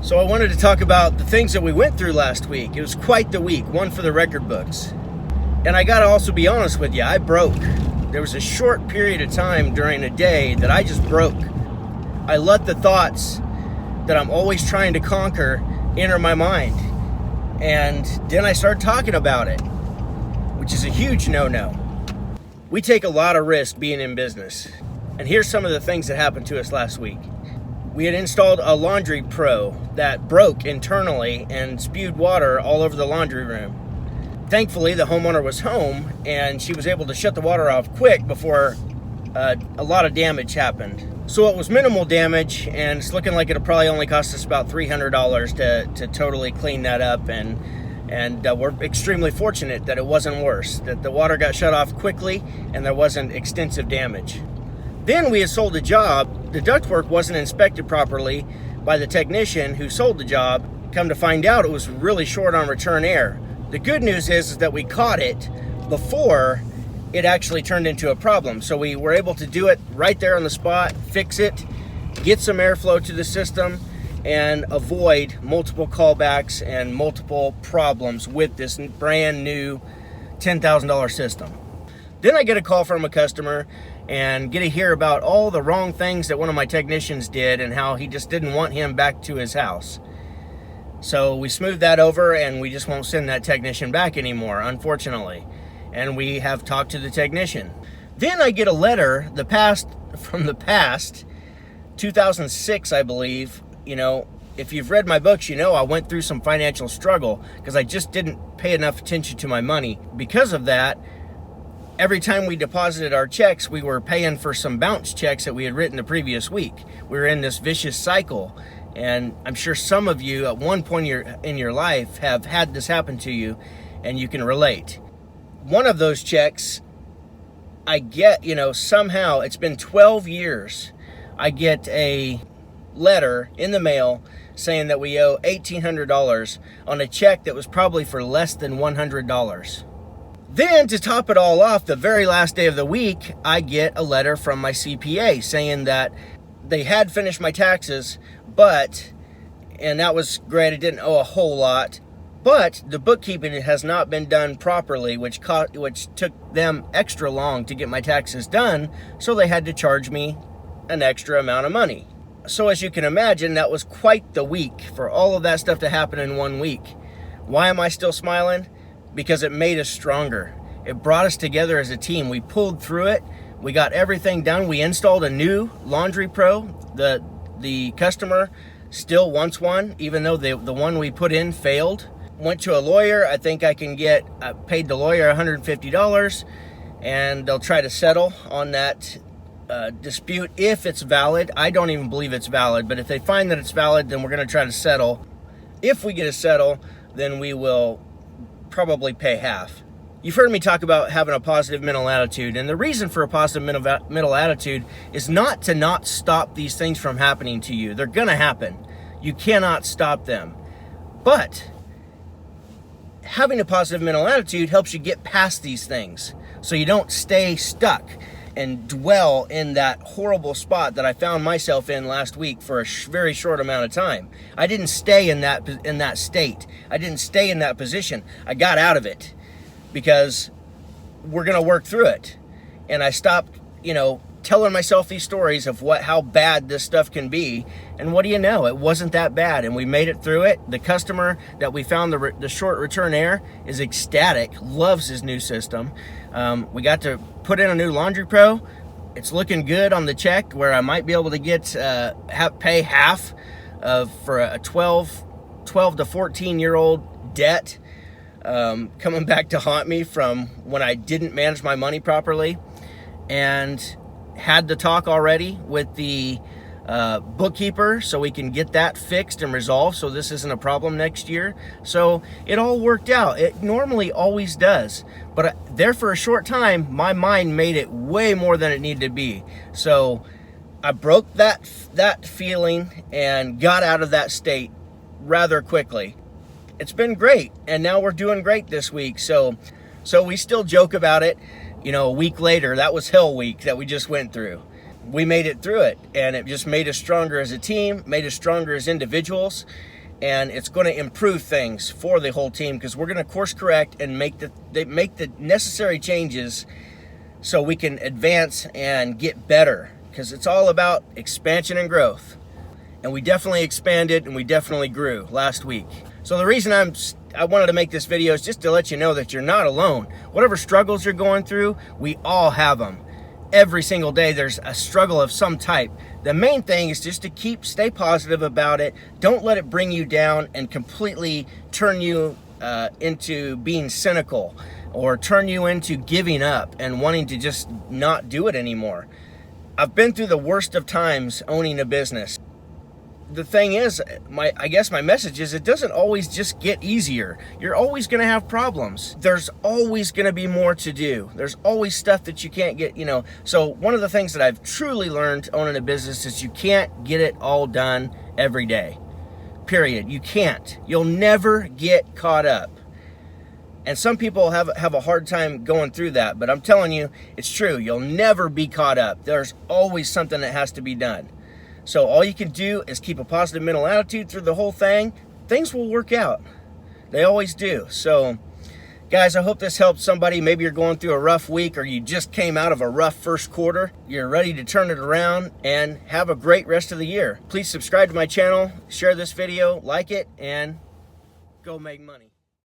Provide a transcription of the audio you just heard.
So I wanted to talk about the things that we went through last week. It was quite the week, one for the record books. And I gotta also be honest with you, I broke. There was a short period of time during a day that I just broke. I let the thoughts that I'm always trying to conquer enter my mind. And then I started talking about it, which is a huge no-no. We take a lot of risk being in business. And here's some of the things that happened to us last week. We had installed a laundry pro that broke internally and spewed water all over the laundry room. Thankfully, the homeowner was home and she was able to shut the water off quick before a lot of damage happened. So it was minimal damage, and it's looking like it'll probably only cost us about $300 to totally clean that up. And we're extremely fortunate that it wasn't worse, that the water got shut off quickly and there wasn't extensive damage. Then we had sold a job. The ductwork wasn't inspected properly by the technician who sold the job. Come to find out, it was really short on return air. The good news is that we caught it before it actually turned into a problem. So we were able to do it right there on the spot, fix it, get some airflow to the system, and avoid multiple callbacks and multiple problems with this brand new $10,000 system. Then I get a call from a customer and get to hear about all the wrong things that one of my technicians did and how he just didn't want him back to his house. So we smoothed that over and we just won't send that technician back anymore, unfortunately. And we have talked to the technician. Then I get a letter, from the past, 2006, I believe. You know, if you've read my books, you know I went through some financial struggle because I just didn't pay enough attention to my money. Because of that, every time we deposited our checks, we were paying for some bounce checks that we had written the previous week. We were in this vicious cycle. And I'm sure some of you at one point in your life have had this happen to you, and you can relate. One of those checks, I get, somehow, it's been 12 years, I get a letter in the mail saying that we owe $1,800 on a check that was probably for less than $100. Then, to top it all off, the very last day of the week, I get a letter from my CPA saying that they had finished my taxes, and that was great, I didn't owe a whole lot, but the bookkeeping has not been done properly, which took them extra long to get my taxes done, so they had to charge me an extra amount of money. So as you can imagine, that was quite the week for all of that stuff to happen in 1 week. Why am I still smiling? Because it made us stronger. It brought us together as a team. We pulled through it. We got everything done. We installed a new laundry pro. The customer still wants one, even though the one we put in failed. Went to a lawyer. I think I can paid the lawyer $150, and they'll try to settle on that dispute if it's valid. I don't even believe it's valid, but if they find that it's valid, then we're going to try to settle. If we get to settle, then we will probably pay half. You've heard me talk about having a positive mental attitude, and the reason for a positive mental attitude is not to not stop these things from happening to you. They're going to happen. You cannot stop them. But having a positive mental attitude helps you get past these things so you don't stay stuck and dwell in that horrible spot that I found myself in last week for a very short amount of time. I didn't stay in that state. I didn't stay in that position. I got out of it because we're going to work through it. And I stopped, telling myself these stories of how bad this stuff can be. And what do you know? It wasn't that bad, and we made it through it. The customer that we found the short return air is ecstatic, loves his new system. We got to put in a new laundry pro. It's looking good on the check where I might be able to pay half for a 12 to 14 year old debt coming back to haunt me from when I didn't manage my money properly. And had the talk already with the bookkeeper so we can get that fixed and resolved so this isn't a problem next year. So it all worked out. It normally always does. But there for a short time, my mind made it way more than it needed to be. So I broke that feeling and got out of that state rather quickly. It's been great, and now we're doing great this week. So we still joke about it. A week later, that was hell week that we just went through. We made it through it, and it just made us stronger as a team, made us stronger as individuals, and it's going to improve things for the whole team, because we're going to course correct and make the necessary changes so we can advance and get better, because it's all about expansion and growth. And we definitely expanded and we definitely grew last week. So the reason I wanted to make this video is just to let you know that you're not alone. Whatever struggles you're going through, we all have them. Every single day there's a struggle of some type. The main thing is just to stay positive about it. Don't let it bring you down and completely turn you into being cynical, or turn you into giving up and wanting to just not do it anymore. I've been through the worst of times owning a business. The thing is, I guess my message is, it doesn't always just get easier. You're always going to have problems. There's always going to be more to do. There's always stuff that you can't get, So one of the things that I've truly learned owning a business is you can't get it all done every day. Period. You can't. You'll never get caught up. And some people have a hard time going through that, but I'm telling you, it's true. You'll never be caught up. There's always something that has to be done. So all you can do is keep a positive mental attitude through the whole thing. Things will work out. They always do. So, guys, I hope this helps somebody. Maybe you're going through a rough week, or you just came out of a rough first quarter. You're ready to turn it around and have a great rest of the year. Please subscribe to my channel, share this video, like it, and go make money.